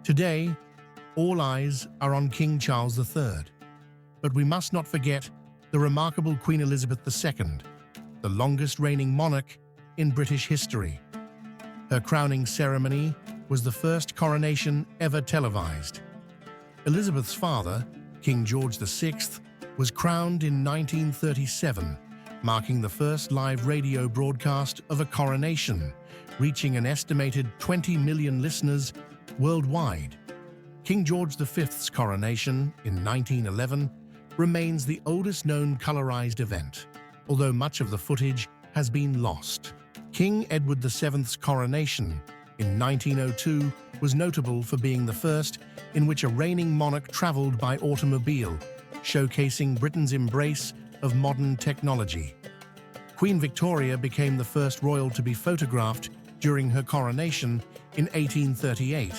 Today, all eyes are on King Charles III, but we must not forget the remarkable Queen Elizabeth II, the longest reigning monarch in British history. Her crowning ceremony was the first coronation ever televised. Elizabeth's father, King George VI, was crowned in 1937, marking the first live radio broadcast of a coronation, reaching an estimated 20 million listeners worldwide. King George V's coronation in 1911 remains the oldest known colorized event, although much of the footage has been lost. King Edward VII's coronation in 1902 was notable for being the first in which a reigning monarch traveled by automobile, showcasing Britain's embrace of modern technology. Queen Victoria became the first royal to be photographed during her coronation in 1838,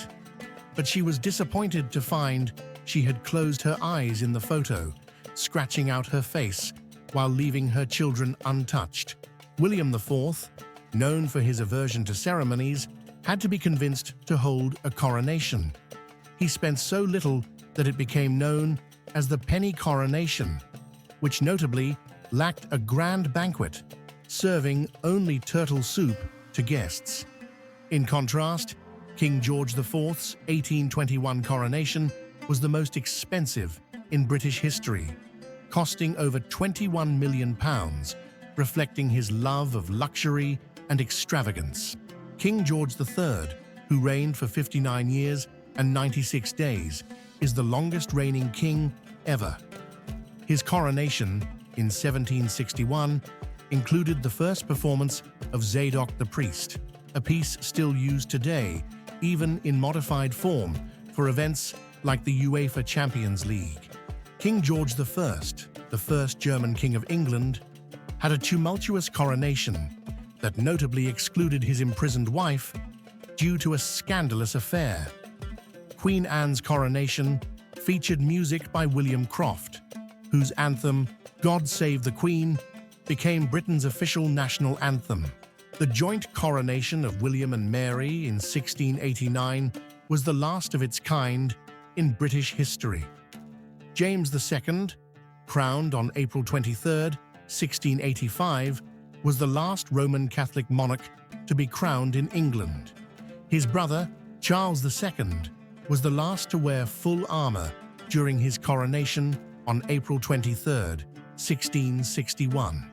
but she was disappointed to find she had closed her eyes in the photo, scratching out her face while leaving her children untouched. William IV, known for his aversion to ceremonies, had to be convinced to hold a coronation. He spent so little that it became known as the penny coronation, which notably lacked a grand banquet, serving only turtle soup to guests. In contrast, King George IV's 1821 coronation was the most expensive in British history, costing over £21 million, reflecting his love of luxury and extravagance. King George III, who reigned for 59 years and 96 days, is the longest reigning king ever. His coronation in 1761 included the first performance of Zadok the Priest, a piece still used today, even in modified form, for events like the UEFA Champions League. King George I, the first German king of England, had a tumultuous coronation that notably excluded his imprisoned wife due to a scandalous affair. Queen Anne's coronation featured music by William Croft, whose anthem, God Save the Queen, became Britain's official national anthem. The joint coronation of William and Mary in 1689 was the last of its kind in British history. James II, crowned on April 23, 1685, was the last Roman Catholic monarch to be crowned in England. His brother, Charles II, was the last to wear full armor during his coronation on April 23, 1661,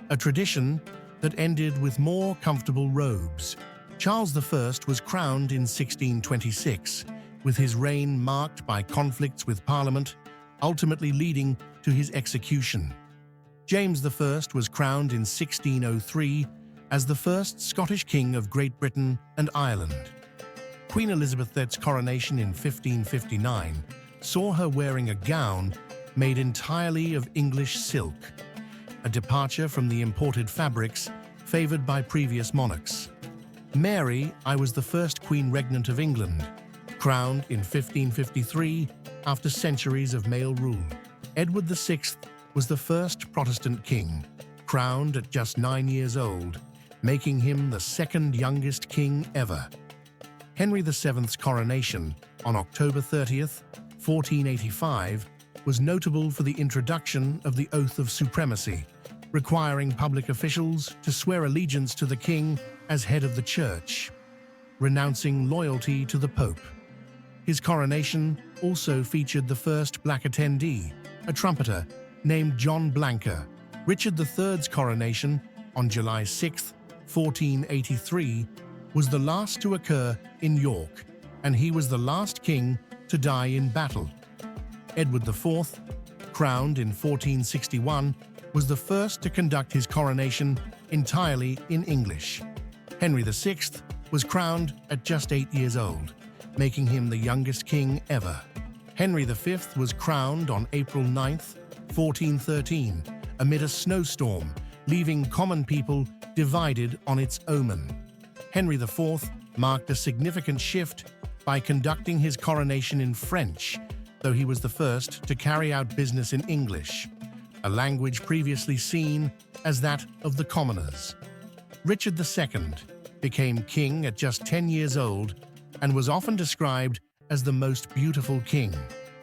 a tradition that ended with more comfortable robes. Charles I was crowned in 1626, with his reign marked by conflicts with Parliament, ultimately leading to his execution. James I was crowned in 1603 as the first Scottish King of Great Britain and Ireland. Queen Elizabeth's coronation in 1559 saw her wearing a gown made entirely of English silk, a departure from the imported fabrics favoured by previous monarchs. Mary I was the first Queen Regnant of England, crowned in 1553 after centuries of male rule. Edward VI was the first Protestant king, crowned at just 9 years old, making him the second youngest king ever. Henry VII's coronation on October 30th, 1485, was notable for the introduction of the Oath of Supremacy, requiring public officials to swear allegiance to the king as head of the church, renouncing loyalty to the Pope. His coronation also featured the first black attendee, a trumpeter named John Blanker. Richard III's coronation on July 6, 1483, was the last to occur in York, and he was the last king to die in battle. Edward IV, crowned in 1461, was the first to conduct his coronation entirely in English. Henry VI was crowned at just 8 years old, making him the youngest king ever. Henry V was crowned on April 9, 1413, amid a snowstorm, leaving common people divided on its omen. Henry IV marked a significant shift by conducting his coronation in French, though he was the first to carry out business in English, a language previously seen as that of the commoners. Richard II became king at just 10 years old and was often described as the most beautiful king.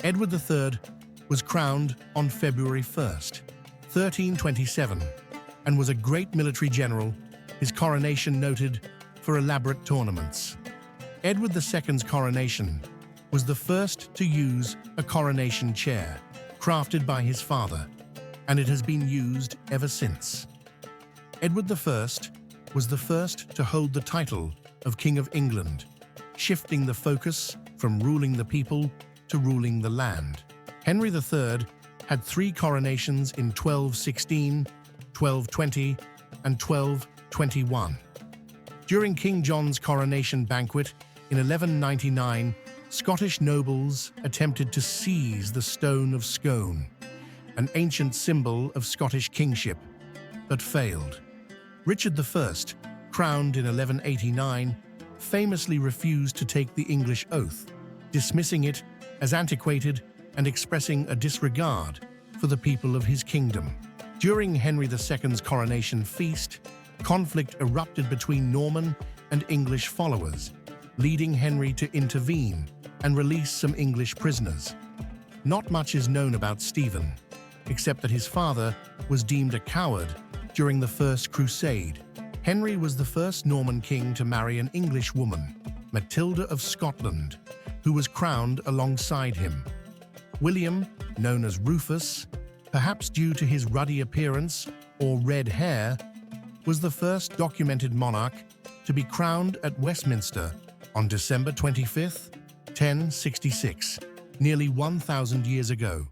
Edward III was crowned on February 1st, 1327, and was a great military general, his coronation noted for elaborate tournaments. Edward II's coronation was the first to use a coronation chair, crafted by his father, and it has been used ever since. Edward I was the first to hold the title of King of England, shifting the focus from ruling the people to ruling the land. Henry III had 3 coronations in 1216, 1220, and 1221. During King John's coronation banquet in 1199, Scottish nobles attempted to seize the Stone of Scone, an ancient symbol of Scottish kingship, but failed. Richard I, crowned in 1189, famously refused to take the English oath, dismissing it as antiquated and expressing a disregard for the people of his kingdom. During Henry II's coronation feast, conflict erupted between Norman and English followers, leading Henry to intervene and release some English prisoners. Not much is known about Stephen, except that his father was deemed a coward during the First Crusade. Henry was the first Norman king to marry an English woman, Matilda of Scotland, who was crowned alongside him. William, known as Rufus, perhaps due to his ruddy appearance or red hair, was the first documented monarch to be crowned at Westminster on December 25, 1066, nearly 1,000 years ago.